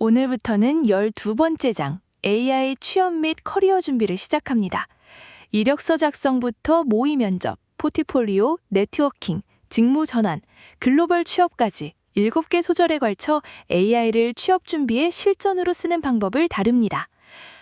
오늘부터는 12번째 장 AI 취업 및 커리어 준비를 시작합니다. 이력서 작성부터 모의 면접, 포트폴리오, 네트워킹, 직무 전환, 글로벌 취업까지 7개 소절에 걸쳐 AI를 취업 준비에 실전으로 쓰는 방법을 다룹니다.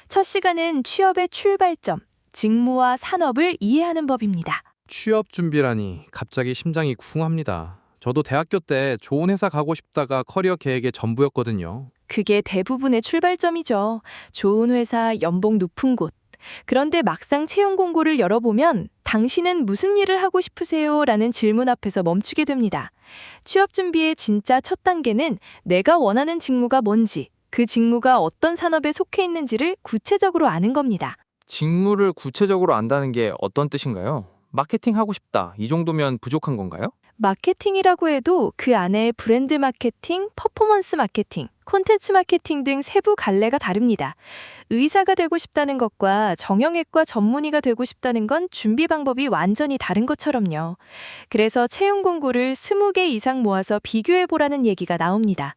첫 시간은 취업의 출발점, 직무와 산업을 이해하는 법입니다. 취업 준비라니 갑자기 심장이 쿵합니다. 저도 대학교 때 좋은 회사 가고 싶다가 커리어 계획의 전부였거든요. 그게 대부분의 출발점이죠. 좋은 회사, 연봉 높은 곳. 그런데 막상 채용 공고를 열어보면 당신은 무슨 일을 하고 싶으세요? 라는 질문 앞에서 멈추게 됩니다. 취업 준비의 진짜 첫 단계는 내가 원하는 직무가 뭔지, 그 직무가 어떤 산업에 속해 있는지를 구체적으로 아는 겁니다. 직무를 구체적으로 안다는 게 어떤 뜻인가요? 마케팅 하고 싶다. 이 정도면 부족한 건가요? 마케팅이라고 해도 그 안에 브랜드 마케팅, 퍼포먼스 마케팅, 콘텐츠 마케팅 등 세부 갈래가 다릅니다. 의사가 되고 싶다는 것과 정형외과 전문의가 되고 싶다는 건 준비 방법이 완전히 다른 것처럼요. 그래서 채용 공고를 20개 이상 모아서 비교해보라는 얘기가 나옵니다.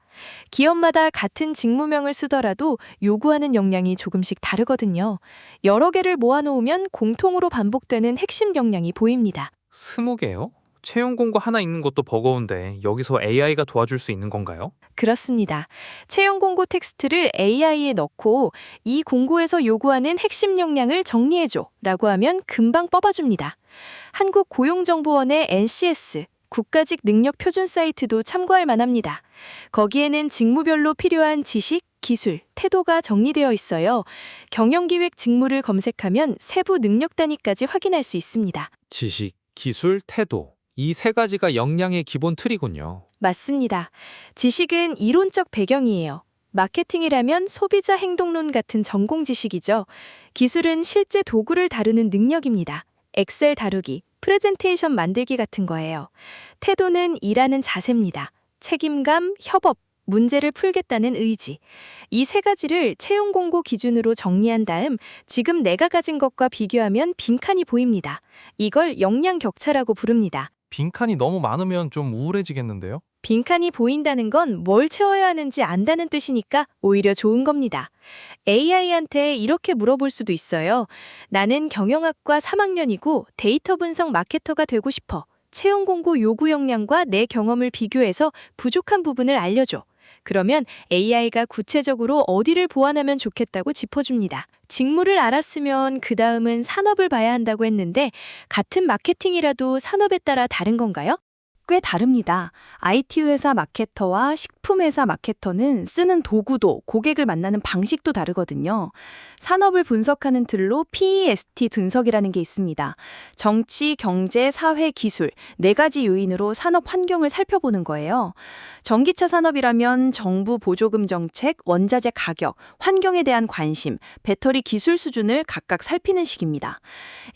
기업마다 같은 직무명을 쓰더라도 요구하는 역량이 조금씩 다르거든요. 여러 개를 모아놓으면 공통으로 반복되는 핵심 역량이 보입니다. 20개요? 채용 공고 하나 읽는 것도 버거운데 여기서 AI가 도와줄 수 있는 건가요? 그렇습니다. 채용 공고 텍스트를 AI에 넣고 이 공고에서 요구하는 핵심 역량을 정리해줘 라고 하면 금방 뽑아줍니다. 한국고용정보원의 NCS, 국가직 능력 표준 사이트도 참고할 만합니다. 거기에는 직무별로 필요한 지식, 기술, 태도가 정리되어 있어요. 경영기획 직무를 검색하면 세부 능력 단위까지 확인할 수 있습니다. 지식, 기술, 태도. 이 세 가지가 역량의 기본 틀이군요. 맞습니다. 지식은 이론적 배경이에요. 마케팅이라면 소비자 행동론 같은 전공 지식이죠. 기술은 실제 도구를 다루는 능력입니다. 엑셀 다루기, 프레젠테이션 만들기 같은 거예요. 태도는 일하는 자세입니다. 책임감, 협업, 문제를 풀겠다는 의지. 이 세 가지를 채용 공고 기준으로 정리한 다음 지금 내가 가진 것과 비교하면 빈칸이 보입니다. 이걸 역량 격차라고 부릅니다. 빈칸이 너무 많으면 좀 우울해지겠는데요? 빈칸이 보인다는 건 뭘 채워야 하는지 안다는 뜻이니까 오히려 좋은 겁니다. AI한테 이렇게 물어볼 수도 있어요. 나는 경영학과 3학년이고 데이터 분석 마케터가 되고 싶어. 채용 공고 요구 역량과 내 경험을 비교해서 부족한 부분을 알려줘. 그러면 AI가 구체적으로 어디를 보완하면 좋겠다고 짚어줍니다. 직무를 알았으면 그 다음은 산업을 봐야 한다고 했는데 같은 마케팅이라도 산업에 따라 다른 건가요? 꽤 다릅니다. IT 회사 마케터와 식품 회사 마케터는 쓰는 도구도 고객을 만나는 방식도 다르거든요. 산업을 분석하는 틀로 PEST 분석이라는 게 있습니다. 정치, 경제, 사회, 기술 4가지 요인으로 산업 환경을 살펴보는 거예요. 전기차 산업이라면 정부 보조금 정책, 원자재 가격, 환경에 대한 관심, 배터리 기술 수준을 각각 살피는 식입니다.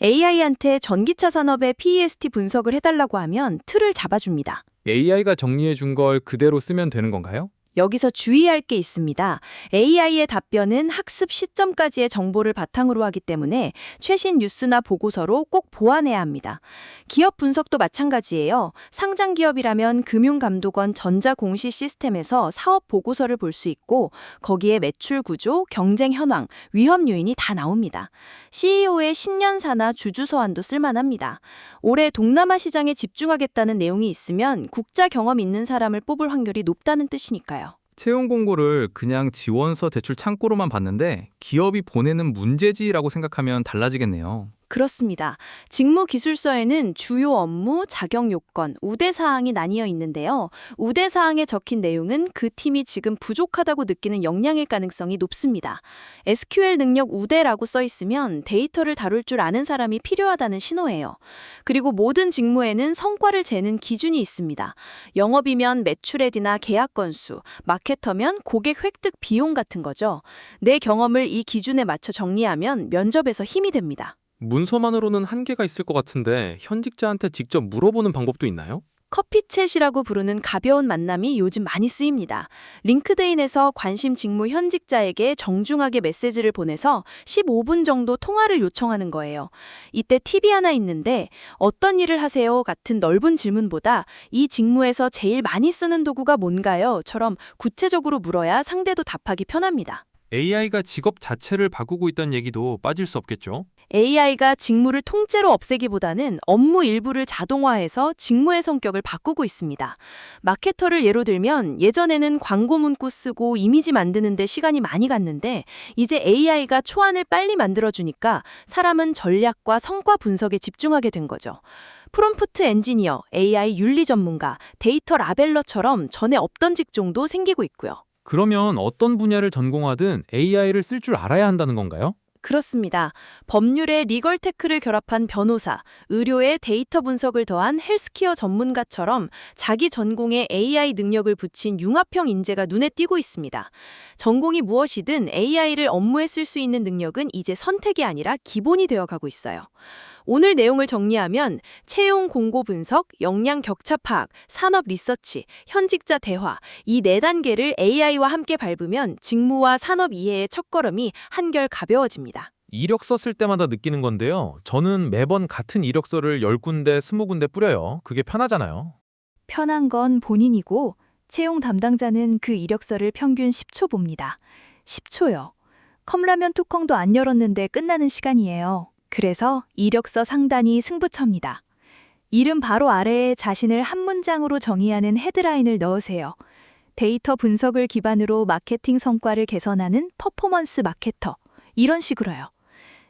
AI한테 전기차 산업의 PEST 분석을 해달라고 하면 틀을 잡아줍니다. AI가 정리해 준 걸 그대로 쓰면 되는 건가요? 여기서 주의할 게 있습니다. AI의 답변은 학습 시점까지의 정보를 바탕으로 하기 때문에 최신 뉴스나 보고서로 꼭 보완해야 합니다. 기업 분석도 마찬가지예요. 상장 기업이라면 금융감독원 전자공시 시스템에서 사업 보고서를 볼 수 있고 거기에 매출 구조, 경쟁 현황, 위험 요인이 다 나옵니다. CEO의 신년사나 주주서안도 쓸만합니다. 올해 동남아 시장에 집중하겠다는 내용이 있으면 국자 경험 있는 사람을 뽑을 확률이 높다는 뜻이니까요. 채용 공고를 그냥 지원서 제출 창구로만 봤는데 기업이 보내는 문제지라고 생각하면 달라지겠네요. 그렇습니다. 직무기술서에는 주요 업무, 자격 요건, 우대사항이 나뉘어 있는데요. 우대사항에 적힌 내용은 그 팀이 지금 부족하다고 느끼는 역량일 가능성이 높습니다. SQL 능력 우대라고 써 있으면 데이터를 다룰 줄 아는 사람이 필요하다는 신호예요. 그리고 모든 직무에는 성과를 재는 기준이 있습니다. 영업이면 매출액이나 계약 건수, 마케터면 고객 획득 비용 같은 거죠. 내 경험을 이 기준에 맞춰 정리하면 면접에서 힘이 됩니다. 문서만으로는 한계가 있을 것 같은데 현직자한테 직접 물어보는 방법도 있나요? 커피챗이라고 부르는 가벼운 만남이 요즘 많이 쓰입니다. 링크드인에서 관심 직무 현직자에게 정중하게 메시지를 보내서 15분 정도 통화를 요청하는 거예요. 이때 팁이 하나 있는데 어떤 일을 하세요? 같은 넓은 질문보다 이 직무에서 제일 많이 쓰는 도구가 뭔가요? 처럼 구체적으로 물어야 상대도 답하기 편합니다. AI가 직업 자체를 바꾸고 있다는 얘기도 빠질 수 없겠죠? AI가 직무를 통째로 없애기보다는 업무 일부를 자동화해서 직무의 성격을 바꾸고 있습니다. 마케터를 예로 들면 예전에는 광고 문구 쓰고 이미지 만드는 데 시간이 많이 갔는데 이제 AI가 초안을 빨리 만들어주니까 사람은 전략과 성과 분석에 집중하게 된 거죠. 프롬프트 엔지니어, AI 윤리 전문가, 데이터 라벨러처럼 전에 없던 직종도 생기고 있고요. 그러면 어떤 분야를 전공하든 AI를 쓸 줄 알아야 한다는 건가요? 그렇습니다. 법률에 리걸 테크를 결합한 변호사, 의료에 데이터 분석을 더한 헬스케어 전문가처럼 자기 전공에 AI 능력을 붙인 융합형 인재가 눈에 띄고 있습니다. 전공이 무엇이든 AI를 업무에 쓸 수 있는 능력은 이제 선택이 아니라 기본이 되어가고 있어요. 오늘 내용을 정리하면 채용 공고 분석, 역량 격차 파악, 산업 리서치, 현직자 대화 이 4단계를 AI와 함께 밟으면 직무와 산업 이해의 첫걸음이 한결 가벼워집니다. 이력서 쓸 때마다 느끼는 건데요. 저는 매번 같은 이력서를 10군데, 20군데 뿌려요. 그게 편하잖아요. 편한 건 본인이고 채용 담당자는 그 이력서를 평균 10초 봅니다. 10초요. 컵라면 뚜껑도 안 열었는데 끝나는 시간이에요. 그래서 이력서 상단이 승부처입니다. 이름 바로 아래에 자신을 한 문장으로 정의하는 헤드라인을 넣으세요. 데이터 분석을 기반으로 마케팅 성과를 개선하는 퍼포먼스 마케터. 이런 식으로요.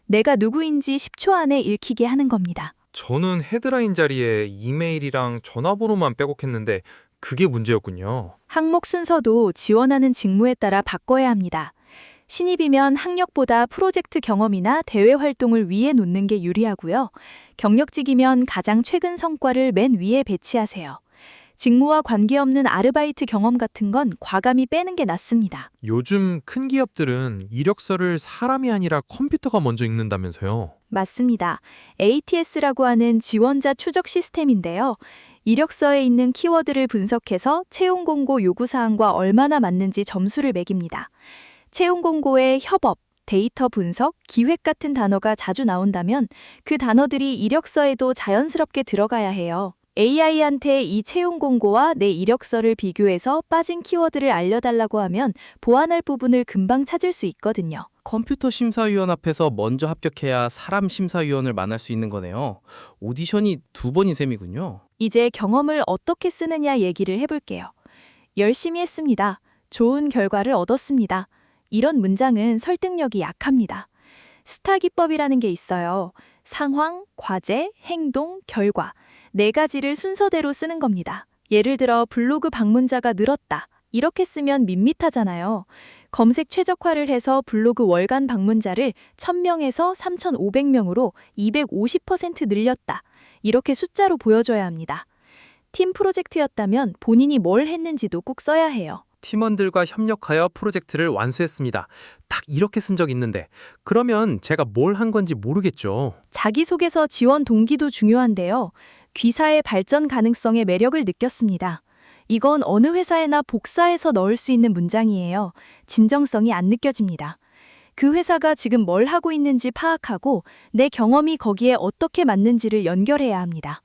내가 누구인지 10초 안에 읽히게 하는 겁니다. 저는 헤드라인 자리에 이메일이랑 전화번호만 빼곡했는데 그게 문제였군요. 항목 순서도 지원하는 직무에 따라 바꿔야 합니다. 신입이면 학력보다 프로젝트 경험이나 대외 활동을 위에 놓는 게 유리하고요. 경력직이면 가장 최근 성과를 맨 위에 배치하세요. 직무와 관계없는 아르바이트 경험 같은 건 과감히 빼는 게 낫습니다. 요즘 큰 기업들은 이력서를 사람이 아니라 컴퓨터가 먼저 읽는다면서요. 맞습니다. ATS라고 하는 지원자 추적 시스템인데요. 이력서에 있는 키워드를 분석해서 채용 공고 요구사항과 얼마나 맞는지 점수를 매깁니다. 채용 공고에 협업, 데이터 분석, 기획 같은 단어가 자주 나온다면 그 단어들이 이력서에도 자연스럽게 들어가야 해요. AI한테 이 채용 공고와 내 이력서를 비교해서 빠진 키워드를 알려달라고 하면 보완할 부분을 금방 찾을 수 있거든요. 컴퓨터 심사위원 앞에서 먼저 합격해야 사람 심사위원을 만날 수 있는 거네요. 오디션이 2번인 셈이군요. 이제 경험을 어떻게 쓰느냐 얘기를 해볼게요. 열심히 했습니다. 좋은 결과를 얻었습니다. 이런 문장은 설득력이 약합니다. 스타 기법이라는 게 있어요. 상황, 과제, 행동, 결과. 4가지를 순서대로 쓰는 겁니다. 예를 들어 블로그 방문자가 늘었다. 이렇게 쓰면 밋밋하잖아요. 검색 최적화를 해서 블로그 월간 방문자를 1000명에서 3500명으로 250% 늘렸다. 이렇게 숫자로 보여줘야 합니다. 팀 프로젝트였다면 본인이 뭘 했는지도 꼭 써야 해요. 팀원들과 협력하여 프로젝트를 완수했습니다. 딱 이렇게 쓴 적 있는데 그러면 제가 뭘 한 건지 모르겠죠. 자기소개서 지원 동기도 중요한데요. 귀사의 발전 가능성의 매력을 느꼈습니다. 이건 어느 회사에나 복사해서 넣을 수 있는 문장이에요. 진정성이 안 느껴집니다. 그 회사가 지금 뭘 하고 있는지 파악하고 내 경험이 거기에 어떻게 맞는지를 연결해야 합니다.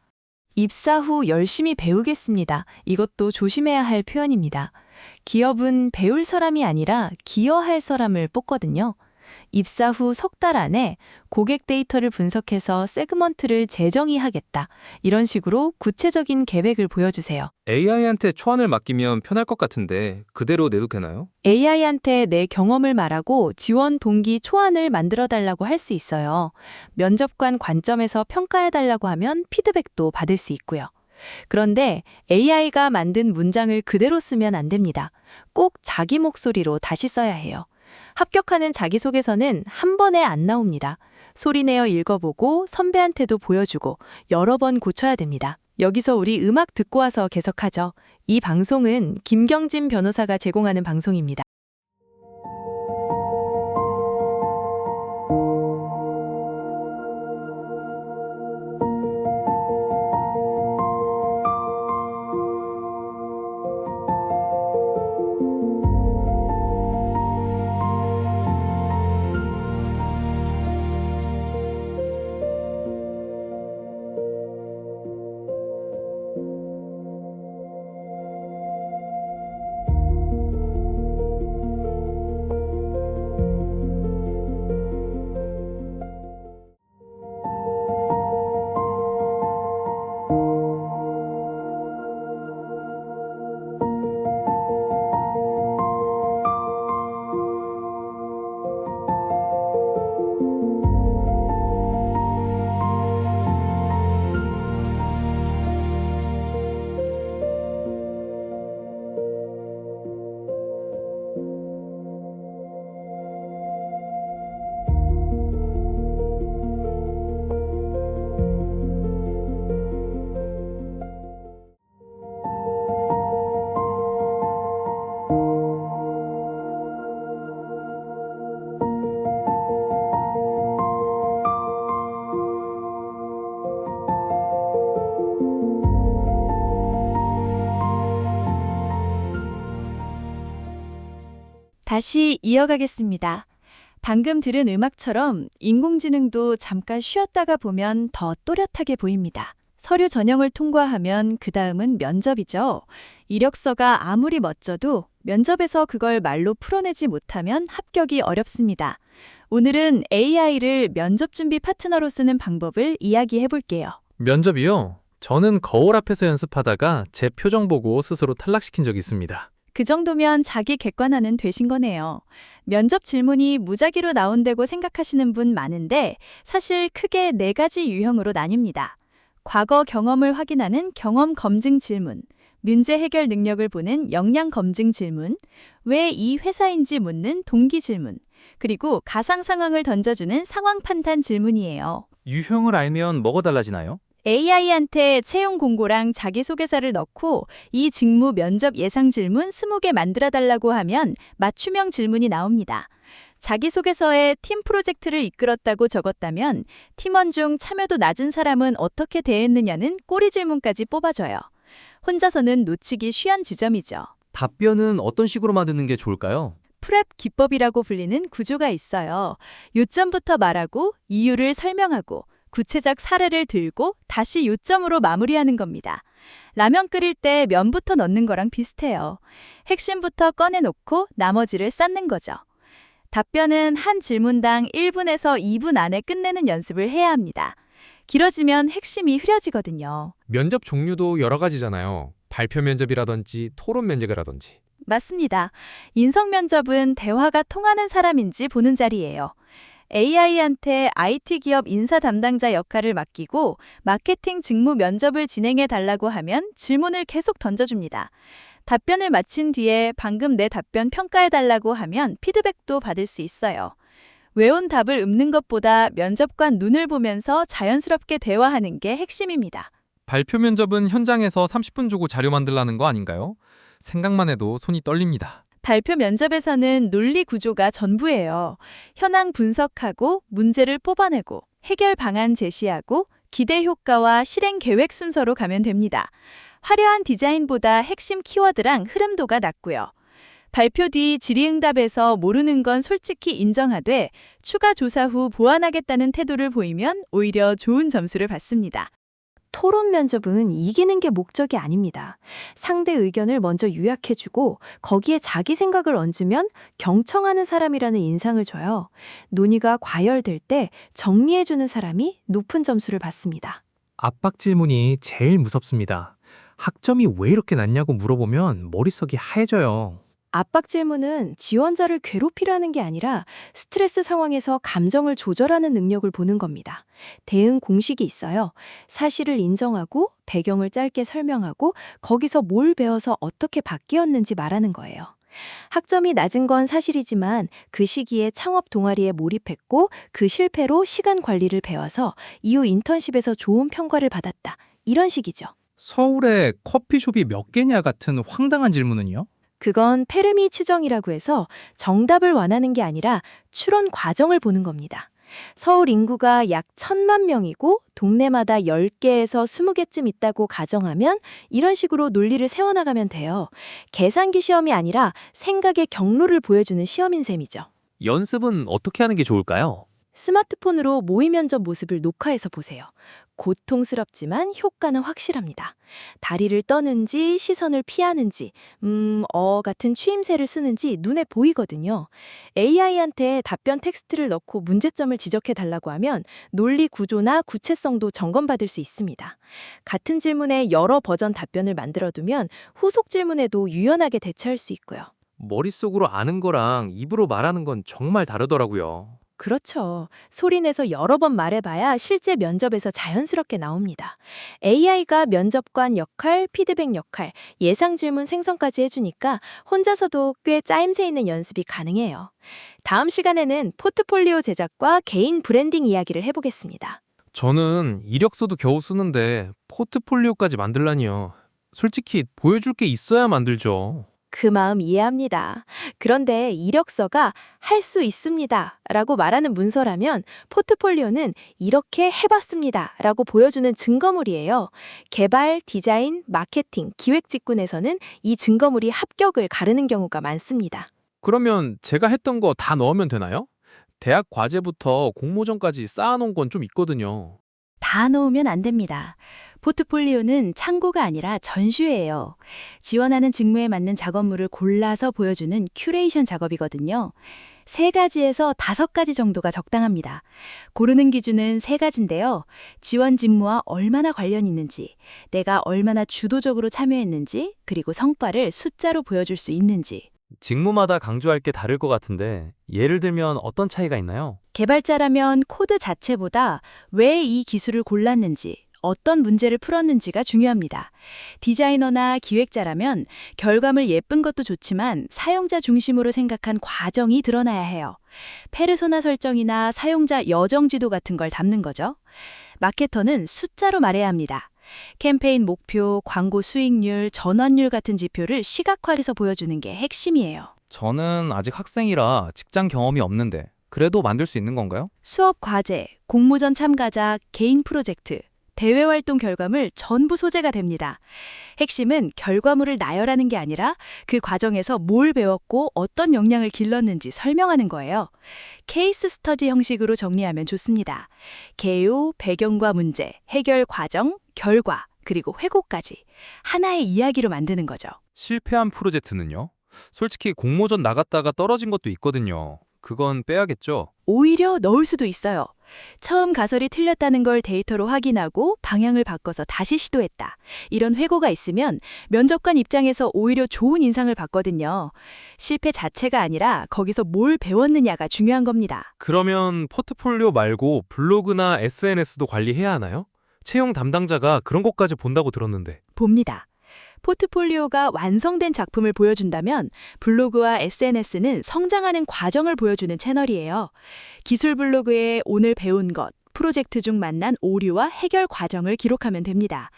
입사 후 열심히 배우겠습니다. 이것도 조심해야 할 표현입니다. 기업은 배울 사람이 아니라 기여할 사람을 뽑거든요. 입사 후 석 달 안에 고객 데이터를 분석해서 세그먼트를 재정의하겠다. 이런 식으로 구체적인 계획을 보여주세요. AI한테 초안을 맡기면 편할 것 같은데 그대로 내도 되나요? AI한테 내 경험을 말하고 지원 동기 초안을 만들어 달라고 할 수 있어요. 면접관 관점에서 평가해 달라고 하면 피드백도 받을 수 있고요. 그런데 AI가 만든 문장을 그대로 쓰면 안 됩니다. 꼭 자기 목소리로 다시 써야 해요. 합격하는 자기소개서는 한 번에 안 나옵니다. 소리내어 읽어보고 선배한테도 보여주고 여러 번 고쳐야 됩니다. 여기서 우리 음악 듣고 와서 계속하죠. 이 방송은 김경진 변호사가 제공하는 방송입니다. 다시 이어가겠습니다. 방금 들은 음악처럼 인공지능도 잠깐 쉬었다가 보면 더 또렷하게 보입니다. 서류 전형을 통과하면 그 다음은 면접이죠. 이력서가 아무리 멋져도 면접에서 그걸 말로 풀어내지 못하면 합격이 어렵습니다. 오늘은 AI를 면접 준비 파트너로 쓰는 방법을 이야기해 볼게요. 면접이요? 저는 거울 앞에서 연습하다가 제 표정 보고 스스로 탈락시킨 적이 있습니다. 그 정도면 자기 객관화는 되신 거네요. 면접 질문이 무작위로 나온다고 생각하시는 분 많은데 사실 크게 4가지 유형으로 나뉩니다. 과거 경험을 확인하는 경험 검증 질문, 문제 해결 능력을 보는 역량 검증 질문, 왜 이 회사인지 묻는 동기 질문, 그리고 가상 상황을 던져주는 상황 판단 질문이에요. 유형을 알면 뭐가 달라지나요? AI한테 채용 공고랑 자기소개서를 넣고 이 직무 면접 예상 질문 20개 만들어달라고 하면 맞춤형 질문이 나옵니다. 자기소개서에 팀 프로젝트를 이끌었다고 적었다면 팀원 중 참여도 낮은 사람은 어떻게 대했느냐는 꼬리 질문까지 뽑아줘요. 혼자서는 놓치기 쉬운 지점이죠. 답변은 어떤 식으로 만드는 게 좋을까요? 프랩 기법이라고 불리는 구조가 있어요. 요점부터 말하고 이유를 설명하고 구체적 사례를 들고 다시 요점으로 마무리하는 겁니다. 라면 끓일 때 면부터 넣는 거랑 비슷해요. 핵심부터 꺼내놓고 나머지를 쌓는 거죠. 답변은 한 질문당 1분에서 2분 안에 끝내는 연습을 해야 합니다. 길어지면 핵심이 흐려지거든요. 면접 종류도 여러 가지잖아요. 발표 면접이라든지 토론 면접이라든지. 맞습니다. 인성 면접은 대화가 통하는 사람인지 보는 자리예요. AI한테 IT 기업 인사 담당자 역할을 맡기고 마케팅 직무 면접을 진행해 달라고 하면 질문을 계속 던져줍니다. 답변을 마친 뒤에 방금 내 답변 평가해 달라고 하면 피드백도 받을 수 있어요. 외운 답을 읊는 것보다 면접관 눈을 보면서 자연스럽게 대화하는 게 핵심입니다. 발표 면접은 현장에서 30분 주고 자료 만들라는 거 아닌가요? 생각만 해도 손이 떨립니다. 발표 면접에서는 논리 구조가 전부예요. 현황 분석하고 문제를 뽑아내고 해결 방안 제시하고 기대 효과와 실행 계획 순서로 가면 됩니다. 화려한 디자인보다 핵심 키워드랑 흐름도가 낮고요. 발표 뒤 질의응답에서 모르는 건 솔직히 인정하되 추가 조사 후 보완하겠다는 태도를 보이면 오히려 좋은 점수를 받습니다. 토론 면접은 이기는 게 목적이 아닙니다. 상대 의견을 먼저 요약해주고 거기에 자기 생각을 얹으면 경청하는 사람이라는 인상을 줘요. 논의가 과열될 때 정리해주는 사람이 높은 점수를 받습니다. 압박 질문이 제일 무섭습니다. 학점이 왜 이렇게 낮냐고 물어보면 머릿속이 하얘져요. 압박 질문은 지원자를 괴롭히라는 게 아니라 스트레스 상황에서 감정을 조절하는 능력을 보는 겁니다. 대응 공식이 있어요. 사실을 인정하고 배경을 짧게 설명하고 거기서 뭘 배워서 어떻게 바뀌었는지 말하는 거예요. 학점이 낮은 건 사실이지만 그 시기에 창업 동아리에 몰입했고 그 실패로 시간 관리를 배워서 이후 인턴십에서 좋은 평가를 받았다. 이런 식이죠. 서울에 커피숍이 몇 개냐 같은 황당한 질문은요? 그건 페르미 추정이라고 해서 정답을 원하는 게 아니라 추론 과정을 보는 겁니다. 서울 인구가 약 1,000만 명이고 동네마다 10개에서 20개쯤 있다고 가정하면 이런 식으로 논리를 세워나가면 돼요. 계산기 시험이 아니라 생각의 경로를 보여주는 시험인 셈이죠. 연습은 어떻게 하는 게 좋을까요? 스마트폰으로 모의 면접 모습을 녹화해서 보세요. 고통스럽지만 효과는 확실합니다. 다리를 떠는지 시선을 피하는지, 같은 추임새를 쓰는지 눈에 보이거든요. AI한테 답변 텍스트를 넣고 문제점을 지적해달라고 하면 논리 구조나 구체성도 점검받을 수 있습니다. 같은 질문에 여러 버전 답변을 만들어두면 후속 질문에도 유연하게 대처할 수 있고요. 머릿속으로 아는 거랑 입으로 말하는 건 정말 다르더라고요. 그렇죠. 소리내서 여러 번 말해봐야 실제 면접에서 자연스럽게 나옵니다. AI가 면접관 역할, 피드백 역할, 예상 질문 생성까지 해주니까 혼자서도 꽤 짜임새 있는 연습이 가능해요. 다음 시간에는 포트폴리오 제작과 개인 브랜딩 이야기를 해보겠습니다. 저는 이력서도 겨우 쓰는데 포트폴리오까지 만들라니요. 솔직히 보여줄 게 있어야 만들죠. 그 마음 이해합니다. 그런데 이력서가 할 수 있습니다 라고 말하는 문서라면 포트폴리오는 이렇게 해봤습니다 라고 보여주는 증거물이에요. 개발, 디자인, 마케팅, 기획 직군에서는 이 증거물이 합격을 가르는 경우가 많습니다. 그러면 제가 했던 거 다 넣으면 되나요? 대학 과제부터 공모전까지 쌓아놓은 건 좀 있거든요. 다 넣으면 안 됩니다. 포트폴리오는 창고가 아니라 전시회예요. 지원하는 직무에 맞는 작업물을 골라서 보여주는 큐레이션 작업이거든요. 3가지에서 5가지 정도가 적당합니다. 고르는 기준은 3가지인데요. 지원 직무와 얼마나 관련 있는지, 내가 얼마나 주도적으로 참여했는지, 그리고 성과를 숫자로 보여줄 수 있는지. 직무마다 강조할 게 다를 것 같은데 예를 들면 어떤 차이가 있나요? 개발자라면 코드 자체보다 왜 이 기술을 골랐는지, 어떤 문제를 풀었는지가 중요합니다. 디자이너나 기획자라면 결과물 예쁜 것도 좋지만 사용자 중심으로 생각한 과정이 드러나야 해요. 페르소나 설정이나 사용자 여정 지도 같은 걸 담는 거죠. 마케터는 숫자로 말해야 합니다. 캠페인 목표, 광고 수익률, 전환율 같은 지표를 시각화해서 보여주는 게 핵심이에요. 저는 아직 학생이라 직장 경험이 없는데 그래도 만들 수 있는 건가요? 수업 과제, 공모전 참가자, 개인 프로젝트, 대외 활동 결과물 전부 소재가 됩니다. 핵심은 결과물을 나열하는 게 아니라 그 과정에서 뭘 배웠고 어떤 역량을 길렀는지 설명하는 거예요. 케이스 스터디 형식으로 정리하면 좋습니다. 개요, 배경과 문제, 해결 과정, 결과, 그리고 회고까지 하나의 이야기로 만드는 거죠. 실패한 프로젝트는요? 솔직히 공모전 나갔다가 떨어진 것도 있거든요. 그건 빼야겠죠? 오히려 넣을 수도 있어요. 처음 가설이 틀렸다는 걸 데이터로 확인하고 방향을 바꿔서 다시 시도했다. 이런 회고가 있으면 면접관 입장에서 오히려 좋은 인상을 받거든요. 실패 자체가 아니라 거기서 뭘 배웠느냐가 중요한 겁니다. 그러면 포트폴리오 말고 블로그나 SNS도 관리해야 하나요? 채용 담당자가 그런 것까지 본다고 들었는데. 봅니다. 포트폴리오가 완성된 작품을 보여준다면 블로그와 SNS는 성장하는 과정을 보여주는 채널이에요. 기술 블로그에 오늘 배운 것, 프로젝트 중 만난 오류와 해결 과정을 기록하면 됩니다.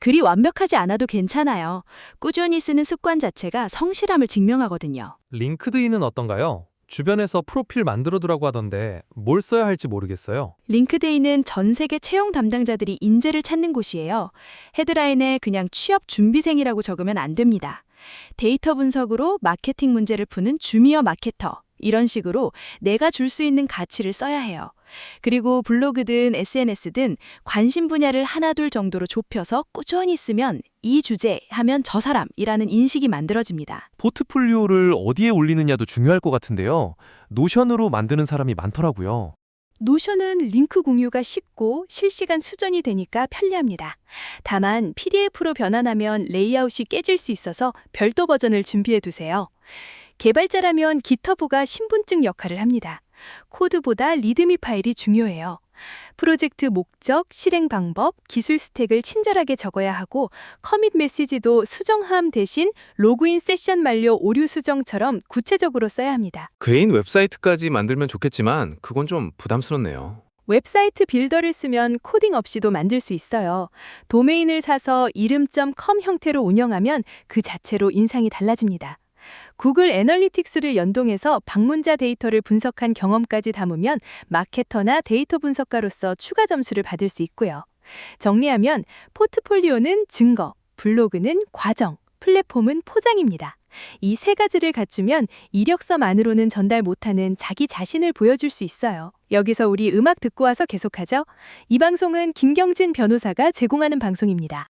글이 완벽하지 않아도 괜찮아요. 꾸준히 쓰는 습관 자체가 성실함을 증명하거든요. 링크드인은 어떤가요? 주변에서 프로필 만들어두라고 하던데 뭘 써야 할지 모르겠어요. 링크드인은 전 세계 채용 담당자들이 인재를 찾는 곳이에요. 헤드라인에 그냥 취업 준비생이라고 적으면 안 됩니다. 데이터 분석으로 마케팅 문제를 푸는 주미어 마케터, 이런 식으로 내가 줄 수 있는 가치를 써야 해요. 그리고 블로그든 SNS든 관심 분야를 하나둘 정도로 좁혀서 꾸준히 쓰면 이 주제 하면 저 사람이라는 인식이 만들어집니다. 포트폴리오를 어디에 올리느냐도 중요할 것 같은데요. 노션으로 만드는 사람이 많더라고요. 노션은 링크 공유가 쉽고 실시간 수정이 되니까 편리합니다. 다만 PDF로 변환하면 레이아웃이 깨질 수 있어서 별도 버전을 준비해 두세요. 개발자라면 깃허브가 신분증 역할을 합니다. 코드보다 리드미 파일이 중요해요. 프로젝트 목적, 실행 방법, 기술 스택을 친절하게 적어야 하고 커밋 메시지도 수정함 대신 로그인 세션 만료 오류 수정처럼 구체적으로 써야 합니다. 개인 웹사이트까지 만들면 좋겠지만 그건 좀 부담스럽네요. 웹사이트 빌더를 쓰면 코딩 없이도 만들 수 있어요. 도메인을 사서 이름.com 형태로 운영하면 그 자체로 인상이 달라집니다. 구글 애널리틱스를 연동해서 방문자 데이터를 분석한 경험까지 담으면 마케터나 데이터 분석가로서 추가 점수를 받을 수 있고요. 정리하면 포트폴리오는 증거, 블로그는 과정, 플랫폼은 포장입니다. 이 3가지를 갖추면 이력서만으로는 전달 못하는 자기 자신을 보여줄 수 있어요. 여기서 우리 음악 듣고 와서 계속하죠. 이 방송은 김경진 변호사가 제공하는 방송입니다.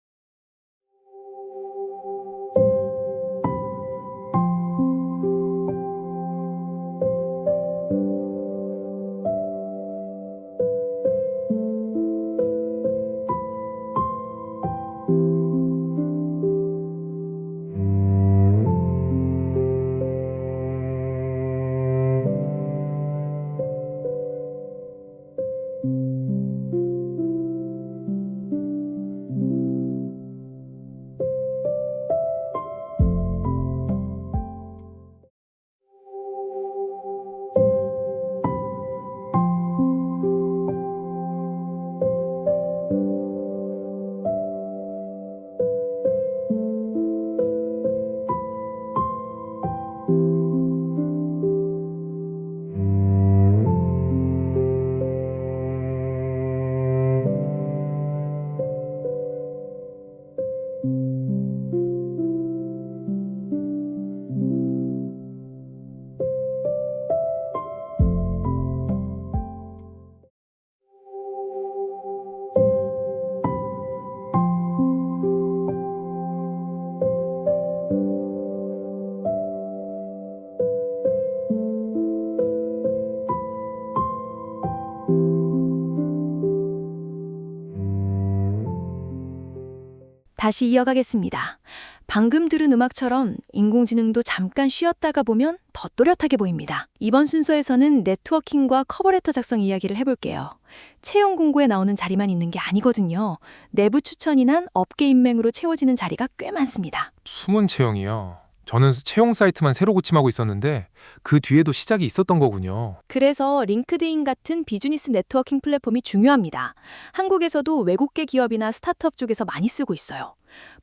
다시 이어가겠습니다. 방금 들은 음악처럼 인공지능도 잠깐 쉬었다가 보면 더 또렷하게 보입니다. 이번 순서에서는 네트워킹과 커버레터 작성 이야기를 해볼게요. 채용 공고에 나오는 자리만 있는 게 아니거든요. 내부 추천이 난 업계 인맥으로 채워지는 자리가 꽤 많습니다. 숨은 채용이요. 저는 채용 사이트만 새로 고침하고 있었는데 그 뒤에도 시작이 있었던 거군요. 그래서 링크드인 같은 비즈니스 네트워킹 플랫폼이 중요합니다. 한국에서도 외국계 기업이나 스타트업 쪽에서 많이 쓰고 있어요.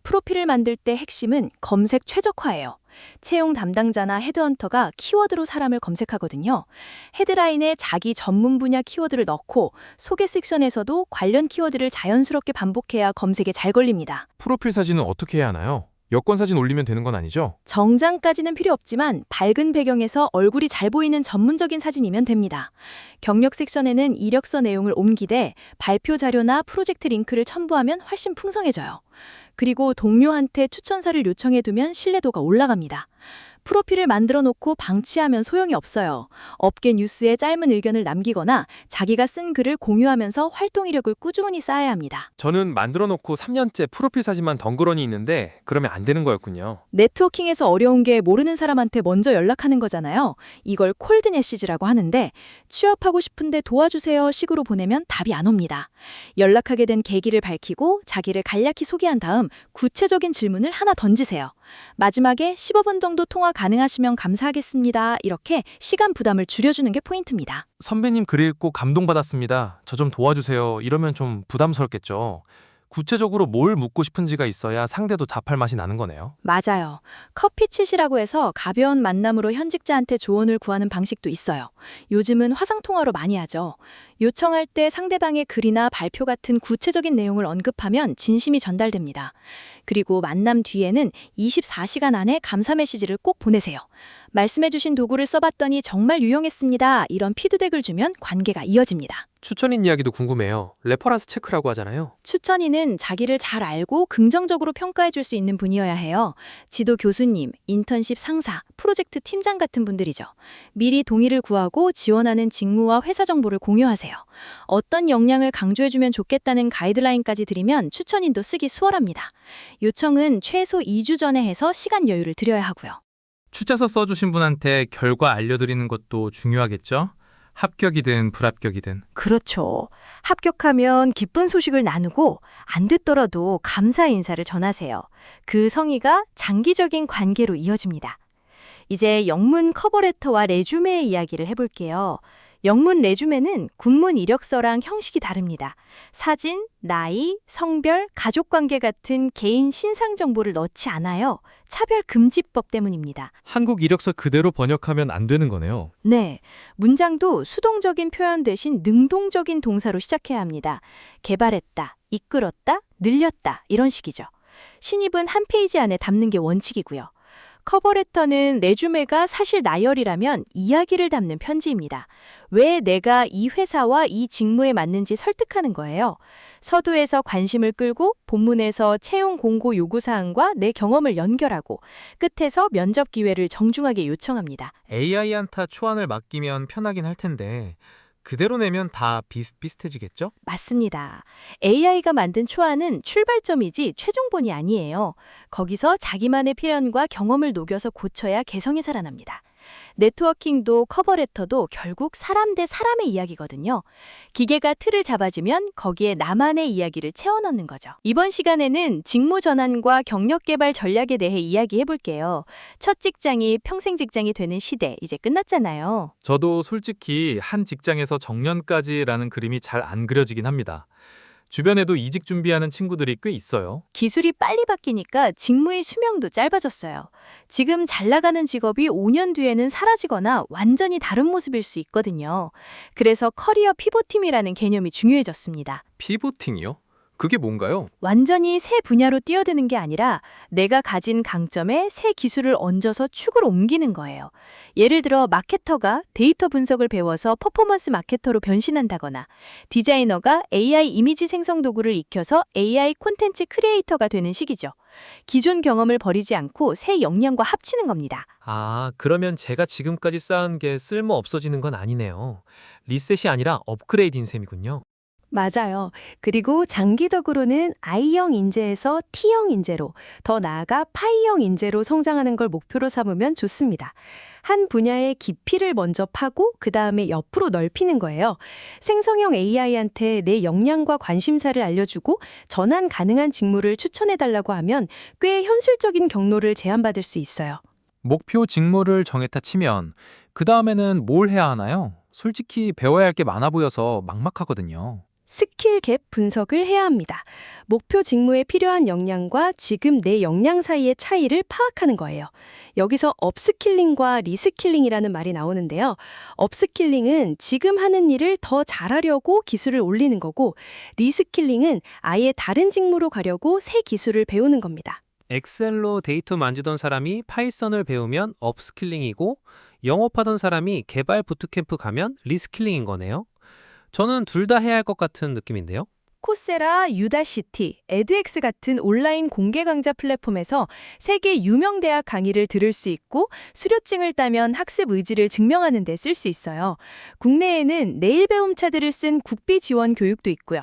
프로필을 만들 때 핵심은 검색 최적화예요. 채용 담당자나 헤드헌터가 키워드로 사람을 검색하거든요. 헤드라인에 자기 전문 분야 키워드를 넣고 소개 섹션에서도 관련 키워드를 자연스럽게 반복해야 검색에 잘 걸립니다. 프로필 사진은 어떻게 해야 하나요? 여권 사진 올리면 되는 건 아니죠? 정장까지는 필요 없지만 밝은 배경에서 얼굴이 잘 보이는 전문적인 사진이면 됩니다. 경력 섹션에는 이력서 내용을 옮기되 발표 자료나 프로젝트 링크를 첨부하면 훨씬 풍성해져요. 그리고 동료한테 추천사를 요청해두면 신뢰도가 올라갑니다. 프로필을 만들어 놓고 방치하면 소용이 없어요. 업계 뉴스에 짧은 의견을 남기거나 자기가 쓴 글을 공유하면서 활동 이력을 꾸준히 쌓아야 합니다. 저는 만들어 놓고 3년째 프로필 사진만 덩그러니 있는데 그러면 안 되는 거였군요. 네트워킹에서 어려운 게 모르는 사람한테 먼저 연락하는 거잖아요. 이걸 콜드 메시지라고 하는데 취업하고 싶은데 도와주세요 식으로 보내면 답이 안 옵니다. 연락하게 된 계기를 밝히고 자기를 간략히 소개한 다음 구체적인 질문을 하나 던지세요. 마지막에 15분 정도 통화 가능하시면 감사하겠습니다. 이렇게 시간 부담을 줄여주는 게 포인트입니다. 선배님 글 읽고 감동받았습니다. 저 좀 도와주세요. 이러면 좀 부담스럽겠죠. 구체적으로 뭘 묻고 싶은지가 있어야 상대도 답할 맛이 나는 거네요. 맞아요. 커피챗이라고 해서 가벼운 만남으로 현직자한테 조언을 구하는 방식도 있어요. 요즘은 화상통화로 많이 하죠. 요청할 때 상대방의 글이나 발표 같은 구체적인 내용을 언급하면 진심이 전달됩니다. 그리고 만남 뒤에는 24시간 안에 감사 메시지를 꼭 보내세요. 말씀해주신 도구를 써봤더니 정말 유용했습니다. 이런 피드백을 주면 관계가 이어집니다. 추천인 이야기도 궁금해요. 레퍼런스 체크라고 하잖아요. 추천인은 자기를 잘 알고 긍정적으로 평가해 줄 수 있는 분이어야 해요. 지도 교수님, 인턴십 상사, 프로젝트 팀장 같은 분들이죠. 미리 동의를 구하고 지원하는 직무와 회사 정보를 공유하세요. 어떤 역량을 강조해주면 좋겠다는 가이드라인까지 드리면 추천인도 쓰기 수월합니다. 요청은 최소 2주 전에 해서 시간 여유를 드려야 하고요. 추천서 써주신 분한테 결과 알려드리는 것도 중요하겠죠? 합격이든 불합격이든. 그렇죠. 합격하면 기쁜 소식을 나누고 안 듣더라도 감사 인사를 전하세요. 그 성의가 장기적인 관계로 이어집니다. 이제 영문 커버레터와 레주메의 이야기를 해볼게요. 영문 레주메는 군문 이력서랑 형식이 다릅니다. 사진, 나이, 성별, 가족관계 같은 개인 신상 정보를 넣지 않아요. 차별금지법 때문입니다. 한국 이력서 그대로 번역하면 안 되는 거네요. 네, 문장도 수동적인 표현 대신 능동적인 동사로 시작해야 합니다. 개발했다, 이끌었다, 늘렸다 이런 식이죠. 신입은 한 페이지 안에 담는 게 원칙이고요. 커버레터는 레주메가 사실 나열이라면 이야기를 담는 편지입니다. 왜 내가 이 회사와 이 직무에 맞는지 설득하는 거예요. 서두에서 관심을 끌고 본문에서 채용 공고 요구사항과 내 경험을 연결하고 끝에서 면접 기회를 정중하게 요청합니다. AI한테 초안을 맡기면 편하긴 할 텐데 그대로 내면 다 비슷비슷해지겠죠? 맞습니다. AI가 만든 초안은 출발점이지 최종본이 아니에요. 거기서 자기만의 필연과 경험을 녹여서 고쳐야 개성이 살아납니다. 네트워킹도 커버레터도 결국 사람 대 사람의 이야기거든요. 기계가 틀을 잡아주면 거기에 나만의 이야기를 채워 넣는 거죠. 이번 시간에는 직무 전환과 경력 개발 전략에 대해 이야기해 볼게요. 첫 직장이 평생 직장이 되는 시대 이제 끝났잖아요. 저도 솔직히 한 직장에서 정년까지라는 그림이 잘 안 그려지긴 합니다. 주변에도 이직 준비하는 친구들이 꽤 있어요. 기술이 빨리 바뀌니까 직무의 수명도 짧아졌어요. 지금 잘 나가는 직업이 5년 뒤에는 사라지거나 완전히 다른 모습일 수 있거든요. 그래서 커리어 피보팀이라는 개념이 중요해졌습니다. 피보팅이요? 그게 뭔가요? 완전히 새 분야로 뛰어드는 게 아니라 내가 가진 강점에 새 기술을 얹어서 축을 옮기는 거예요. 예를 들어 마케터가 데이터 분석을 배워서 퍼포먼스 마케터로 변신한다거나 디자이너가 AI 이미지 생성 도구를 익혀서 AI 콘텐츠 크리에이터가 되는 시기죠. 기존 경험을 버리지 않고 새 역량과 합치는 겁니다. 아, 그러면 제가 지금까지 쌓은 게 쓸모 없어지는 건 아니네요. 리셋이 아니라 업그레이드인 셈이군요. 맞아요. 그리고 장기적으로는 I형 인재에서 T형 인재로, 더 나아가 파이형 인재로 성장하는 걸 목표로 삼으면 좋습니다. 한 분야의 깊이를 먼저 파고 그 다음에 옆으로 넓히는 거예요. 생성형 AI한테 내 역량과 관심사를 알려주고 전환 가능한 직무를 추천해달라고 하면 꽤 현실적인 경로를 제안받을 수 있어요. 목표 직무를 정했다 치면 그 다음에는 뭘 해야 하나요? 솔직히 배워야 할 게 많아 보여서 막막하거든요. 스킬 갭 분석을 해야 합니다. 목표 직무에 필요한 역량과 지금 내 역량 사이의 차이를 파악하는 거예요. 여기서 업스킬링과 리스킬링이라는 말이 나오는데요. 업스킬링은 지금 하는 일을 더 잘하려고 기술을 올리는 거고, 리스킬링은 아예 다른 직무로 가려고 새 기술을 배우는 겁니다. 엑셀로 데이터 만지던 사람이 파이썬을 배우면 업스킬링이고 영업하던 사람이 개발 부트캠프 가면 리스킬링인 거네요. 저는 둘 다 해야 할 것 같은 느낌인데요. 코세라, 유다시티, 에드엑스 같은 온라인 공개 강좌 플랫폼에서 세계 유명 대학 강의를 들을 수 있고 수료증을 따면 학습 의지를 증명하는 데 쓸 수 있어요. 국내에는 내일 배움차들을 쓴 국비 지원 교육도 있고요.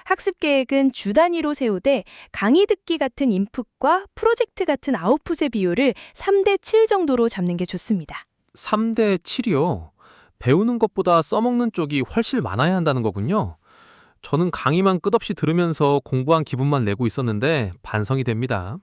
학습 계획은 주 단위로 세우되 강의 듣기 같은 인풋과 프로젝트 같은 아웃풋의 비율을 3대 7 정도로 잡는 게 좋습니다. 3대 7이요. 배우는 것보다 써먹는 쪽이 훨씬 많아야 한다는 거군요. 저는 강의만 끝없이 들으면서 공부한 기분만 내고 있었는데 반성이 됩니다.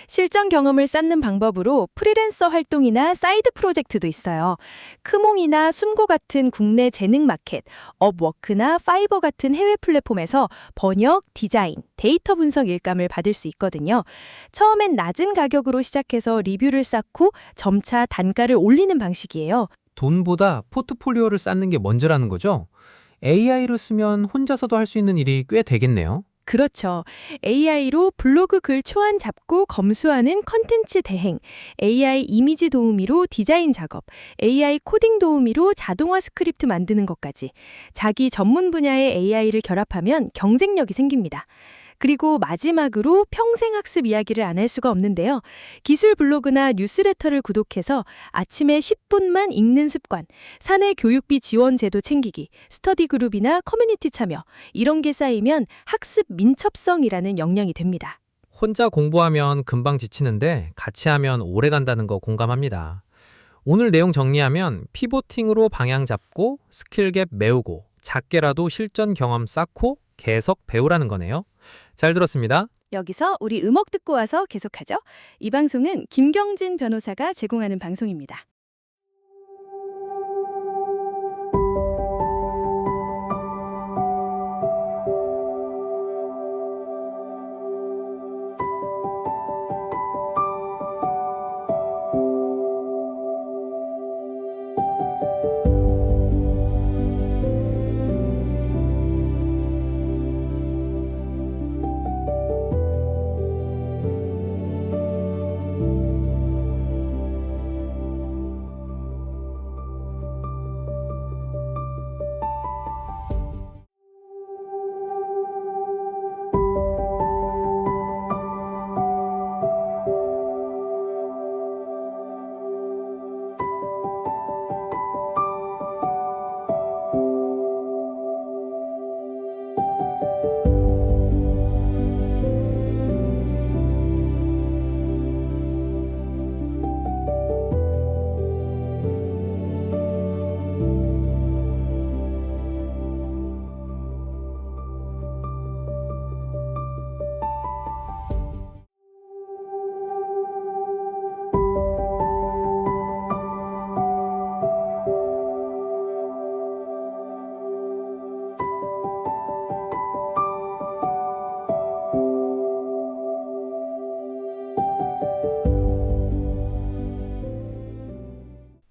실전 경험을 쌓는 방법으로 프리랜서 활동이나 사이드 프로젝트도 있어요. 크몽이나 숨고 같은 국내 재능 마켓, 업워크나 파이버 같은 해외 플랫폼에서 번역, 디자인, 데이터 분석 일감을 받을 수 있거든요. 처음엔 낮은 가격으로 시작해서 리뷰를 쌓고 점차 단가를 올리는 방식이에요. 돈보다 포트폴리오를 쌓는 게 먼저라는 거죠? AI로 쓰면 혼자서도 할 수 있는 일이 꽤 되겠네요. 그렇죠. AI로 블로그 글 초안 잡고 검수하는 컨텐츠 대행, AI 이미지 도우미로 디자인 작업, AI 코딩 도우미로 자동화 스크립트 만드는 것까지 자기 전문 분야의 AI를 결합하면 경쟁력이 생깁니다. 그리고 마지막으로 평생 학습 이야기를 안 할 수가 없는데요. 기술 블로그나 뉴스레터를 구독해서 아침에 10분만 읽는 습관, 사내 교육비 지원 제도 챙기기, 스터디 그룹이나 커뮤니티 참여, 이런 게 쌓이면 학습 민첩성이라는 역량이 됩니다. 혼자 공부하면 금방 지치는데 같이 하면 오래 간다는 거 공감합니다. 오늘 내용 정리하면 피보팅으로 방향 잡고 스킬 갭 메우고 작게라도 실전 경험 쌓고 계속 배우라는 거네요. 잘 들었습니다. 여기서 우리 음악 듣고 와서 계속하죠. 이 방송은 김경진 변호사가 제공하는 방송입니다.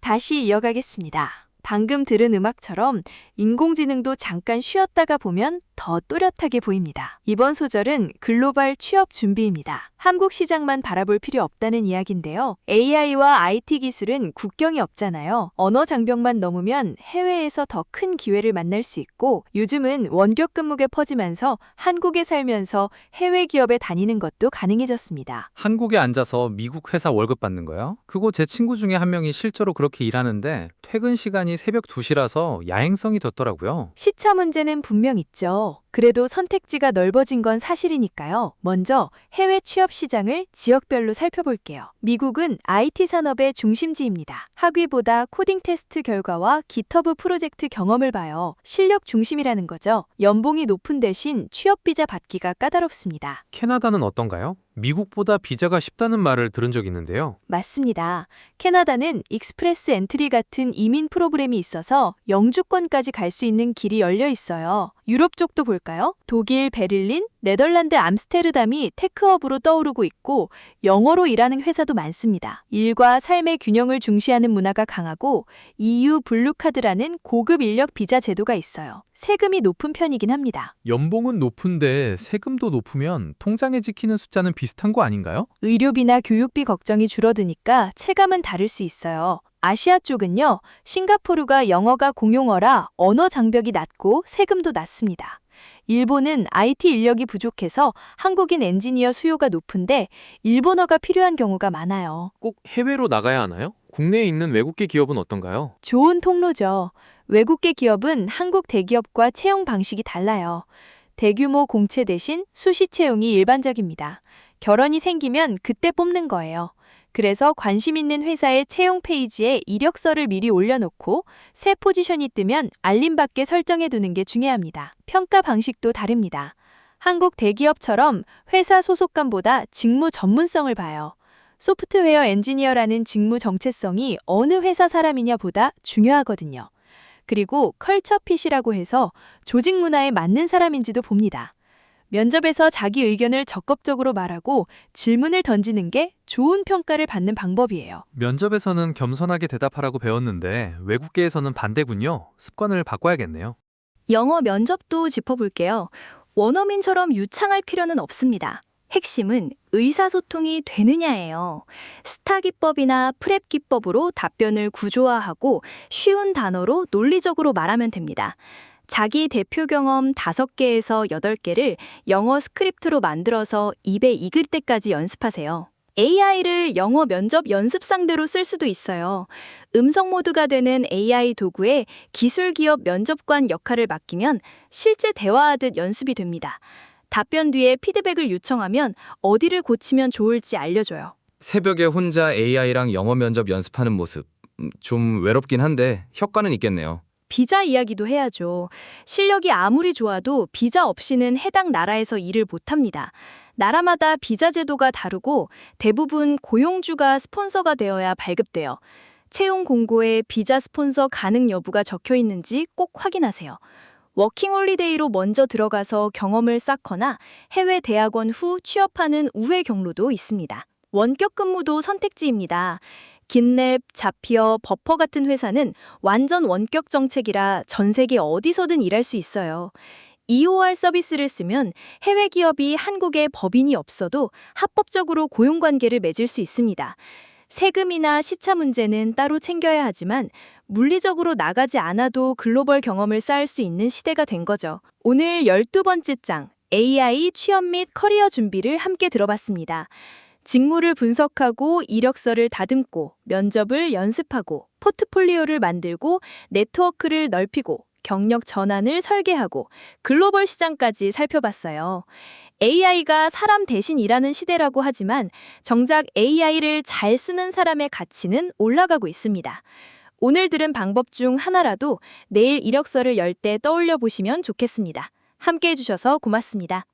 다시 이어가겠습니다. 방금 들은 음악처럼 인공지능도 잠깐 쉬었다가 보면 더 또렷하게 보입니다. 이번 소절은 글로벌 취업 준비입니다. 한국 시장만 바라볼 필요 없다는 이야기인데요. AI와 IT 기술은 국경이 없잖아요. 언어 장벽만 넘으면 해외에서 더 큰 기회를 만날 수 있고, 요즘은 원격 근무가 퍼지면서 한국에 살면서 해외 기업에 다니는 것도 가능해졌습니다. 한국에 앉아서 미국 회사 월급 받는 거요? 그거 제 친구 중에 한 명이 실제로 그렇게 일하는데 퇴근 시간이 새벽 2시라서 야행성이 뒀더라고요. 시차 문제는 분명 있죠. 그래도 선택지가 넓어진 건 사실이니까요. 먼저 해외 취업 시장을 지역별로 살펴볼게요. 미국은 IT 산업의 중심지입니다. 학위보다 코딩 테스트 결과와 기터브 프로젝트 경험을 봐요. 실력 중심이라는 거죠. 연봉이 높은 대신 취업 비자 받기가 까다롭습니다. 캐나다는 어떤가요? 미국보다 비자가 쉽다는 말을 들은 적 있는데요. 맞습니다. 캐나다는 익스프레스 엔트리 같은 이민 프로그램이 있어서 영주권까지 갈 수 있는 길이 열려 있어요. 유럽 쪽도 볼까요? 독일, 베를린, 네덜란드 암스테르담이 테크허브로 떠오르고 있고 영어로 일하는 회사도 많습니다. 일과 삶의 균형을 중시하는 문화가 강하고 EU 블루카드라는 고급 인력 비자 제도가 있어요. 세금이 높은 편이긴 합니다. 연봉은 높은데 세금도 높으면 통장에 지키는 숫자는 비슷한 거 아닌가요? 의료비나 교육비 걱정이 줄어드니까 체감은 다를 수 있어요. 아시아 쪽은요, 싱가포르가 영어가 공용어라 언어 장벽이 낮고 세금도 낮습니다. 일본은 IT 인력이 부족해서 한국인 엔지니어 수요가 높은데 일본어가 필요한 경우가 많아요. 꼭 해외로 나가야 하나요? 국내에 있는 외국계 기업은 어떤가요? 좋은 통로죠. 외국계 기업은 한국 대기업과 채용 방식이 달라요. 대규모 공채 대신 수시 채용이 일반적입니다. 결혼이 생기면 그때 뽑는 거예요. 그래서 관심 있는 회사의 채용 페이지에 이력서를 미리 올려놓고 새 포지션이 뜨면 알림받게 설정해두는 게 중요합니다. 평가 방식도 다릅니다. 한국 대기업처럼 회사 소속감보다 직무 전문성을 봐요. 소프트웨어 엔지니어라는 직무 정체성이 어느 회사 사람이냐 보다 중요하거든요. 그리고 컬처핏이라고 해서 조직 문화에 맞는 사람인지도 봅니다. 면접에서 자기 의견을 적극적으로 말하고 질문을 던지는 게 좋은 평가를 받는 방법이에요. 면접에서는 겸손하게 대답하라고 배웠는데 외국계에서는 반대군요. 습관을 바꿔야겠네요. 영어 면접도 짚어볼게요. 원어민처럼 유창할 필요는 없습니다. 핵심은 의사소통이 되느냐예요. 스타 기법이나 프랩 기법으로 답변을 구조화하고 쉬운 단어로 논리적으로 말하면 됩니다. 자기 대표 경험 5개에서 8개를 영어 스크립트로 만들어서 입에 익을 때까지 연습하세요. AI를 영어 면접 연습 상대로 쓸 수도 있어요. 음성 모드가 되는 AI 도구에 기술 기업 면접관 역할을 맡기면 실제 대화하듯 연습이 됩니다. 답변 뒤에 피드백을 요청하면 어디를 고치면 좋을지 알려줘요. 새벽에 혼자 AI랑 영어 면접 연습하는 모습. 좀 외롭긴 한데 효과는 있겠네요. 비자 이야기도 해야죠. 실력이 아무리 좋아도 비자 없이는 해당 나라에서 일을 못합니다. 나라마다 비자 제도가 다르고 대부분 고용주가 스폰서가 되어야 발급돼요. 채용 공고에 비자 스폰서 가능 여부가 적혀 있는지 꼭 확인하세요. 워킹홀리데이로 먼저 들어가서 경험을 쌓거나 해외 대학원 후 취업하는 우회 경로도 있습니다. 원격 근무도 선택지입니다. 긴랩, 자피어, 버퍼 같은 회사는 완전 원격 정책이라 전 세계 어디서든 일할 수 있어요. EOR 서비스를 쓰면 해외 기업이 한국에 법인이 없어도 합법적으로 고용관계를 맺을 수 있습니다. 세금이나 시차 문제는 따로 챙겨야 하지만 물리적으로 나가지 않아도 글로벌 경험을 쌓을 수 있는 시대가 된 거죠. 오늘 12번째 장, AI 취업 및 커리어 준비를 함께 들어봤습니다. 직무를 분석하고 이력서를 다듬고 면접을 연습하고 포트폴리오를 만들고 네트워크를 넓히고 경력 전환을 설계하고 글로벌 시장까지 살펴봤어요. AI가 사람 대신 일하는 시대라고 하지만 정작 AI를 잘 쓰는 사람의 가치는 올라가고 있습니다. 오늘 들은 방법 중 하나라도 내일 이력서를 열 때 떠올려 보시면 좋겠습니다. 함께 해주셔서 고맙습니다.